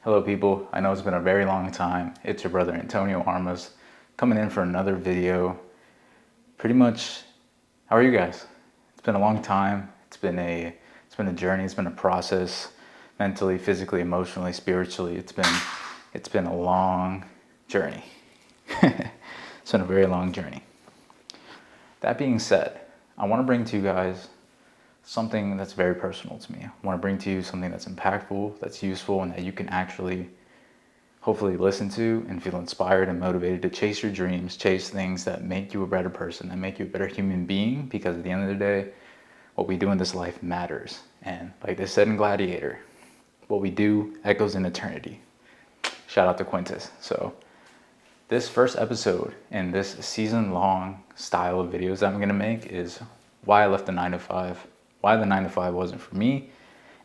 Hello people, I know it's been a very long time. It's your brother Antonio Armas coming in for another video. Pretty much, how are you guys? It's been a long time. It's been a journey, it's been a process, mentally, physically, emotionally, spiritually. It's been a long journey. It's been a very long journey. That being said, I want to bring to you guys something that's very personal to me. I want to bring to you something that's impactful, that's useful, and that you can actually hopefully listen to and feel inspired and motivated to chase your dreams, chase things that make you a better person, that make you a better human being, because at the end of the day, what we do in this life matters. And like they said in Gladiator, what we do echoes in eternity. Shout out to Quintus. So this first episode in this season-long style of videos that I'm going to make is why I left the 9-to-5, why the 9-to-5 wasn't for me,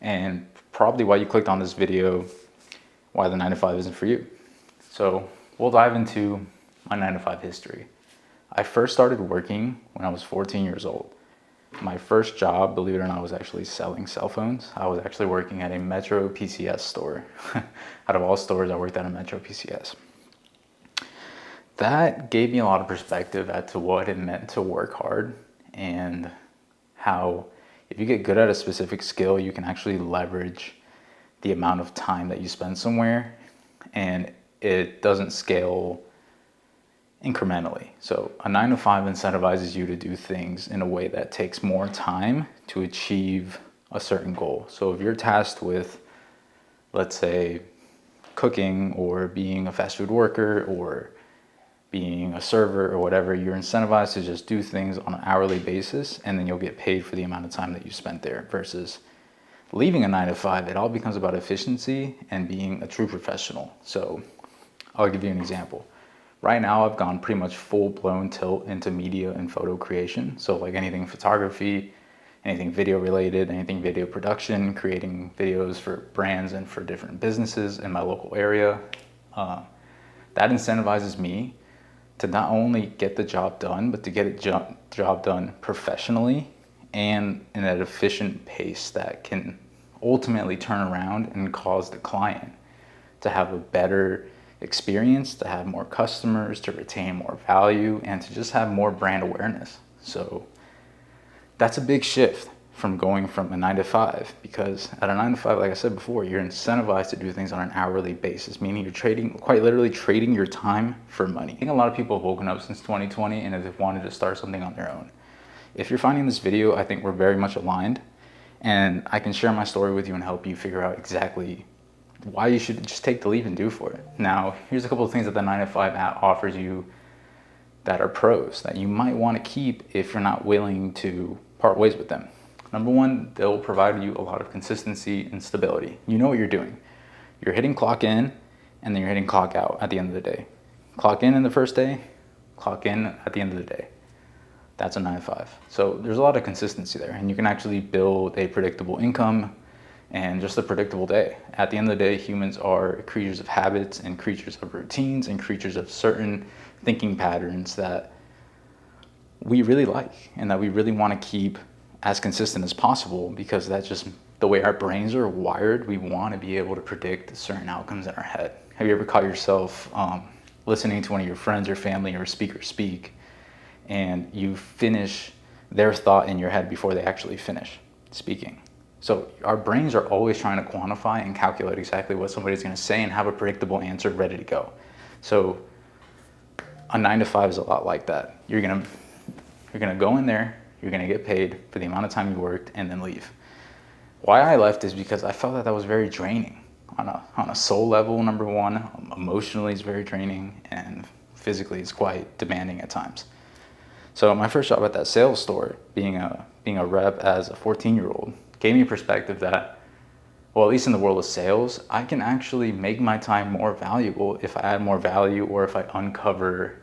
and probably why you clicked on this video, why the 9-to-5 isn't for you. So we'll dive into my 9-to-5 history. I first started working when I was 14 years old. My first job, believe it or not, was actually selling cell phones. I was actually working at a Metro PCS store. Out of all stores, I worked at a Metro PCS. That gave me a lot of perspective as to what it meant to work hard, and how if you get good at a specific skill, you can actually leverage the amount of time that you spend somewhere, and it doesn't scale incrementally. So a 9-to-5 incentivizes you to do things in a way that takes more time to achieve a certain goal. So if you're tasked with, let's say, cooking or being a fast food worker or being a server or whatever, you're incentivized to just do things on an hourly basis, and then you'll get paid for the amount of time that you spent there. Versus leaving a 9-to-5, it all becomes about efficiency and being a true professional. So I'll give you an example. Right now, I've gone pretty much full-blown tilt into media and photo creation. So like anything photography, anything video related, anything video production, creating videos for brands and for different businesses in my local area. That incentivizes me to not only get the job done, but to get it job done professionally and in an efficient pace that can ultimately turn around and cause the client to have a better experience, to have more customers, to retain more value, and to just have more brand awareness. So that's a big shift from going from a 9-to-5, because at a 9-to-5, like I said before, you're incentivized to do things on an hourly basis, meaning you're quite literally trading your time for money. I think a lot of people have woken up since 2020 and have wanted to start something on their own. If you're finding this video, I think we're very much aligned, and I can share my story with you and help you figure out exactly why you should just take the leap and do for it. Now, here's a couple of things that the 9-to-5 app offers you that are pros that you might want to keep if you're not willing to part ways with them. Number one, they'll provide you a lot of consistency and stability. You know what you're doing. You're hitting clock in, and then you're hitting clock out at the end of the day. Clock in the first day, clock in at the end of the day. That's a 9-to-5. So there's a lot of consistency there, and you can actually build a predictable income and just a predictable day. At the end of the day, humans are creatures of habits and creatures of routines and creatures of certain thinking patterns that we really like and that we really want to keep as consistent as possible, because that's just the way our brains are wired. We want to be able to predict certain outcomes in our head. Have you ever caught yourself listening to one of your friends or family or a speaker speak, and you finish their thought in your head before they actually finish speaking? So our brains are always trying to quantify and calculate exactly what somebody's going to say and have a predictable answer ready to go. So a 9-to-5 is a lot like that. You're gonna go in there, you're gonna get paid for the amount of time you worked, and then leave. Why I left is because I felt that was very draining on a soul level. Number one, emotionally it's very draining, and physically it's quite demanding at times. So my first job at that sales store, being a rep as a 14-year-old, gave me a perspective that, well, at least in the world of sales, I can actually make my time more valuable if I add more value, or if I uncover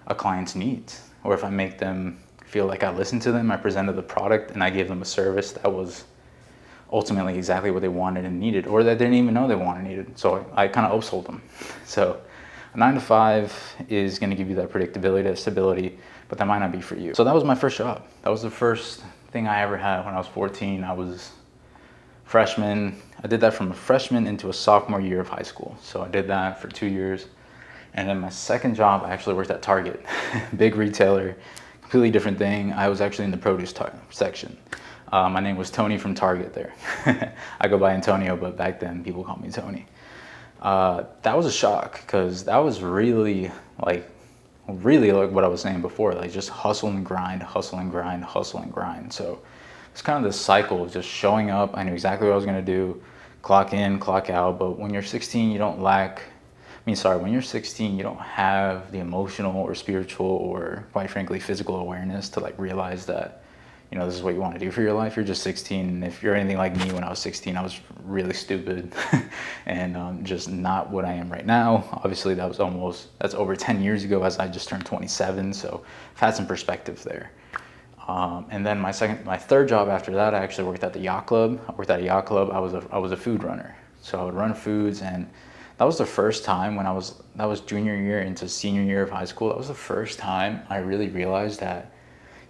a client's needs, or if I make them feel like I listened to them, I presented the product, and I gave them a service that was ultimately exactly what they wanted and needed, or that they didn't even know they wanted and needed. So I kind of upsold them. So a 9-to-5 is going to give you that predictability, that stability, but that might not be for you. So that was my first job. That was the first thing I ever had when I was 14. I was freshman. I did that from a freshman into a sophomore year of high school. So I did that for 2 years. And then my second job, I actually worked at Target, big retailer, completely different thing. I was actually in the produce section. My name was Tony from Target there. I go by Antonio, but back then people called me Tony. That was a shock because that was really like what I was saying before, like just hustle and grind, hustle and grind, hustle and grind. So it's kind of this cycle of just showing up. I knew exactly what I was going to do, clock in, clock out. But when you're 16, you don't when you're 16, you don't have the emotional or spiritual or quite frankly, physical awareness to like realize that, this is what you want to do for your life. You're just 16. And if you're anything like me when I was 16, I was really stupid and just not what I am right now. Obviously, that's over 10 years ago as I just turned 27. So I've had some perspective there. And then my third job after that, I actually worked at the yacht club. I worked at a yacht club. I was a food runner. So I would run foods, and that was the first time that was junior year into senior year of high school. That was the first time I really realized that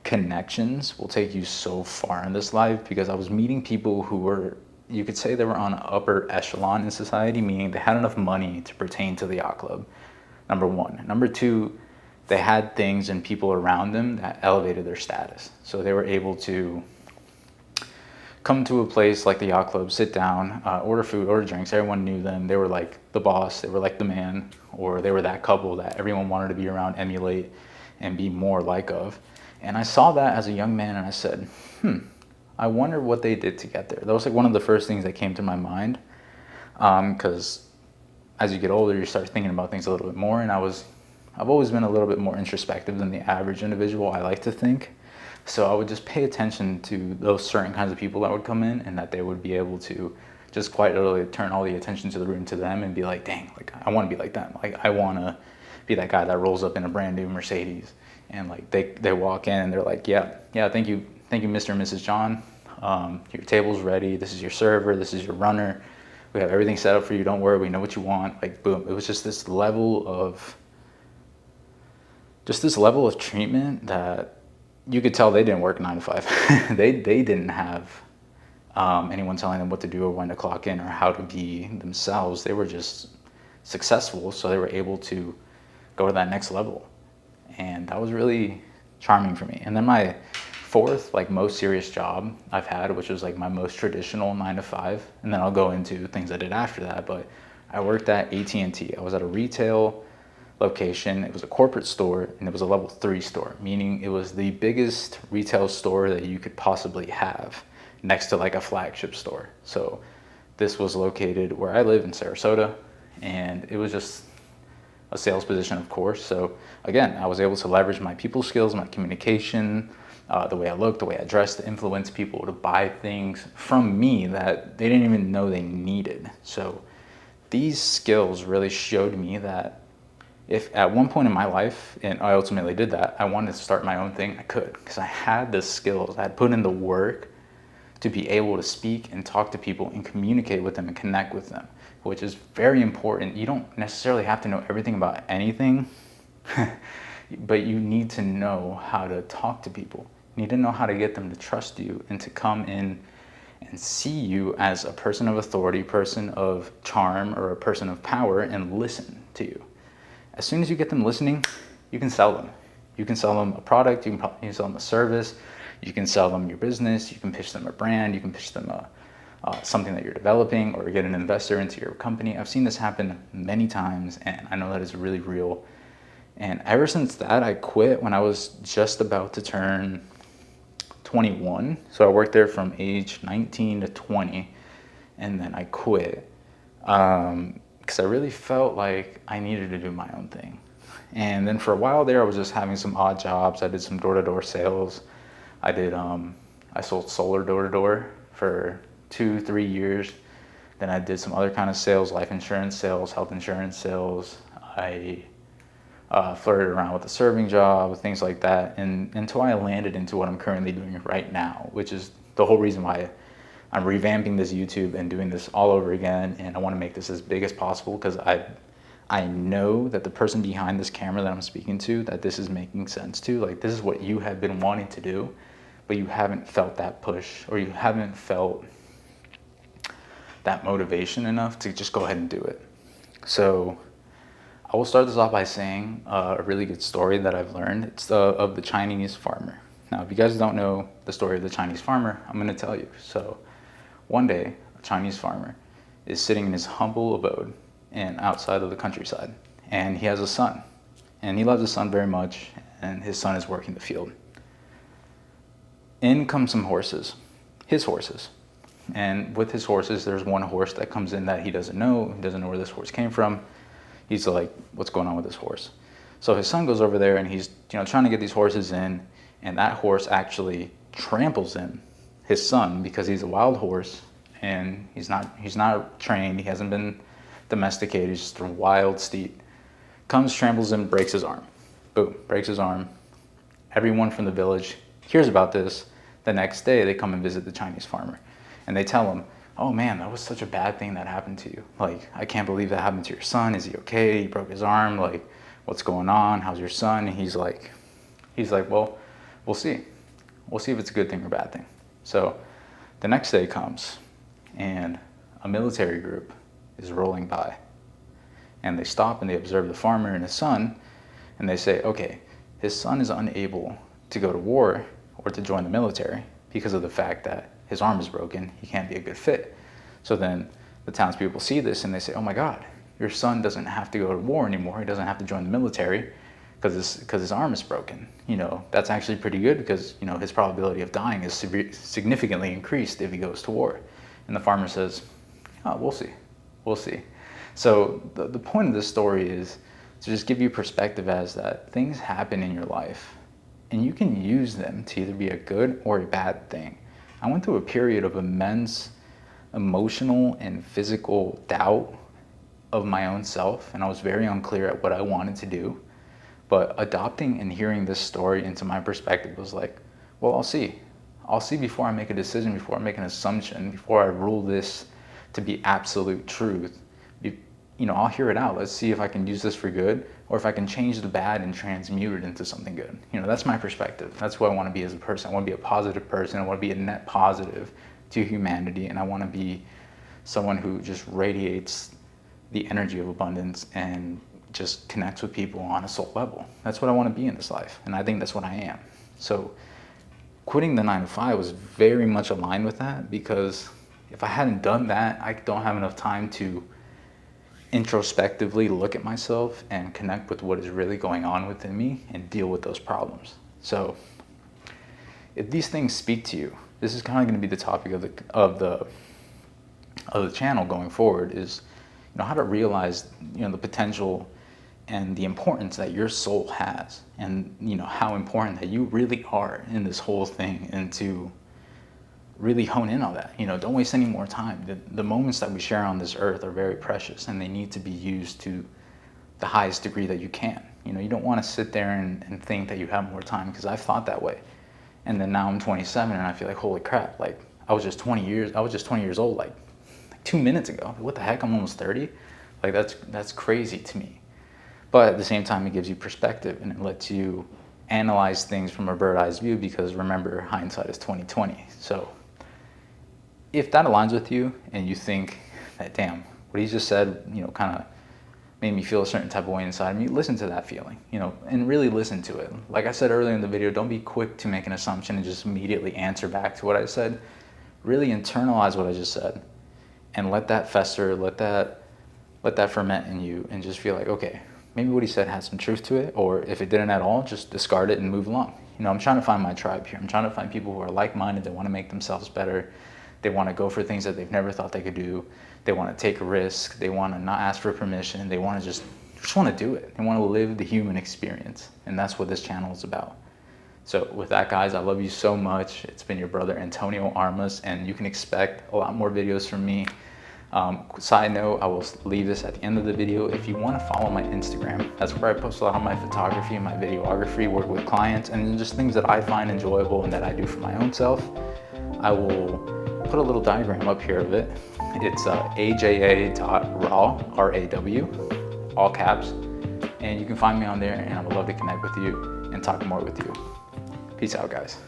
connections will take you so far in this life, because I was meeting people who were, you could say they were on an upper echelon in society, meaning they had enough money to pertain to the yacht club, number one. Number two, they had things and people around them that elevated their status. So they were able to come to a place like the yacht club, sit down, order food, order drinks. Everyone knew them. They were like the boss, they were like the man, or they were that couple that everyone wanted to be around, emulate, and be more like of. And I saw that as a young man, and I said, I wonder what they did to get there. That was like one of the first things that came to my mind, because as you get older, you start thinking about things a little bit more. And I've always been a little bit more introspective than the average individual, I like to think. So I would just pay attention to those certain kinds of people that would come in, and that they would be able to just quite literally turn all the attention to the room to them and be like, dang, like I want to be like them. Like I want to be that guy that rolls up in a brand new Mercedes, and like they walk in and they're like, yeah, thank you, Mr. and Mrs. John. Your table's ready. This is your server. This is your runner. We have everything set up for you. Don't worry. We know what you want. Like boom. It was just this level of treatment that you could tell they didn't work 9 to 5. They didn't have anyone telling them what to do or when to clock in or how to be themselves. They were just successful, so they were able to go to that next level. And that was really charming for me. And then my fourth, like most serious job I've had, which was like my most traditional 9 to 5, and then I'll go into things I did after that, but I worked at AT&T. I was at a retail location. It was a corporate store, and it was a level 3 store, meaning it was the biggest retail store that you could possibly have next to like a flagship store. So this was located where I live in Sarasota, and it was just a sales position, of course. So again, I was able to leverage my people skills, my communication, the way I looked, the way I dressed, to influence people to buy things from me that they didn't even know they needed. So these skills really showed me that if at one point in my life, and I ultimately did that, I wanted to start my own thing, I could, because I had the skills. I had put in the work to be able to speak and talk to people and communicate with them and connect with them, which is very important. You don't necessarily have to know everything about anything, but you need to know how to talk to people. You need to know how to get them to trust you and to come in and see you as a person of authority, person of charm, or a person of power, and listen to you. As soon as you get them listening, you can sell them. You can sell them a product, you can sell them a service, you can sell them your business, you can pitch them a brand, you can pitch them something that you're developing, or get an investor into your company. I've seen this happen many times, and I know that is really real. And ever since that, I quit when I was just about to turn 21. So I worked there from age 19 to 20, and then I quit because I really felt like I needed to do my own thing. And then for a while there, I was just having some odd jobs. I did some door-to-door sales. I sold solar door-to-door for 2-3 years. Then I did some other kind of sales, life insurance sales, health insurance sales. I flirted around with a serving job, things like that, and until I landed into what I'm currently doing right now, which is the whole reason why I'm revamping this YouTube and doing this all over again. And I want to make this as big as possible, because I know that the person behind this camera that I'm speaking to, that this is making sense to. Like, this is what you have been wanting to do, but you haven't felt that push, or you haven't felt that motivation enough to just go ahead and do it. So I will start this off by saying a really good story that I've learned. It's of the Chinese farmer. Now, if you guys don't know the story of the Chinese farmer, I'm going to tell you. So one day, a Chinese farmer is sitting in his humble abode and outside of the countryside, and he has a son, and he loves his son very much, and his son is working the field. In come some horses, his horses. And with his horses, there's one horse that comes in that he doesn't know where this horse came from. He's like, what's going on with this horse? So his son goes over there and he's trying to get these horses in, and that horse actually tramples in his son because he's a wild horse and he's not trained, he hasn't been domesticated, he's just a wild steed. Comes, tramples him, breaks his arm. Boom, breaks his arm. Everyone from the village hears about this. The next day they come and visit the Chinese farmer. And they tell him, oh man, that was such a bad thing that happened to you. Like, I can't believe that happened to your son. Is he okay? He broke his arm. Like, what's going on? How's your son? And he's like, well, we'll see. We'll see if it's a good thing or a bad thing. So the next day comes and a military group is rolling by. And they stop and they observe the farmer and his son. And they say, okay, his son is unable to go to war or to join the military because of the fact that his arm is broken, he can't be a good fit. So then the townspeople see this and they say, oh my God, your son doesn't have to go to war anymore. He doesn't have to join the military because his arm is broken. That's actually pretty good because, his probability of dying is significantly increased if he goes to war. And the farmer says, oh, we'll see. So the point of this story is to just give you perspective as that things happen in your life and you can use them to either be a good or a bad thing. I went through a period of immense emotional and physical doubt of my own self, and I was very unclear at what I wanted to do. But adopting and hearing this story into my perspective was like, well, I'll see. I'll see before I make a decision, before I make an assumption, before I rule this to be absolute truth. I'll hear it out. Let's see if I can use this for good or if I can change the bad and transmute it into something good. That's my perspective. That's who I want to be as a person. I want to be a positive person. I want to be a net positive to humanity. And I want to be someone who just radiates the energy of abundance and just connects with people on a soul level. That's what I want to be in this life. And I think that's what I am. So quitting the 9-to-5 was very much aligned with that, because if I hadn't done that, I don't have enough time to introspectively look at myself and connect with what is really going on within me and deal with those problems. So if these things speak to you, this is kind of going to be the topic of the channel going forward, is how to realize the potential and the importance that your soul has, and how important that you really are in this whole thing, and to really hone in on that. Don't waste any more time. The moments that we share on this earth are very precious, and they need to be used to the highest degree that you can. You don't want to sit there and think that you have more time, because I've thought that way. And then now I'm 27 and I feel like, holy crap, like I was just 20 years old like 2 minutes ago. What the heck, I'm almost 30? Like that's crazy to me. But at the same time, it gives you perspective and it lets you analyze things from a bird's eye view, because remember, hindsight is 20/20. So if that aligns with you and you think that, damn, what he just said, kind of made me feel a certain type of way inside of me, listen to that feeling, and really listen to it. Like I said earlier in the video, don't be quick to make an assumption and just immediately answer back to what I said. Really internalize what I just said and let that fester, let that ferment in you, and just feel like, okay, maybe what he said had some truth to it, or if it didn't at all, just discard it and move along. I'm trying to find my tribe here. I'm trying to find people who are like-minded, that want to make themselves better. They want to go for things that they've never thought they could do. They want to take a risk. They want to not ask for permission. They want to just want to do it. They want to live the human experience. And that's what this channel is about. So with that, guys, I love you so much. It's been your brother, Antonio Armas, and you can expect a lot more videos from me. Side note, I will leave this at the end of the video. If you want to follow my Instagram, that's where I post a lot of my photography and my videography, work with clients, and just things that I find enjoyable and that I do for my own self. I will put a little diagram up here of it. It's aja.raw, R-A-W, all caps. And you can find me on there, and I would love to connect with you and talk more with you. Peace out, guys.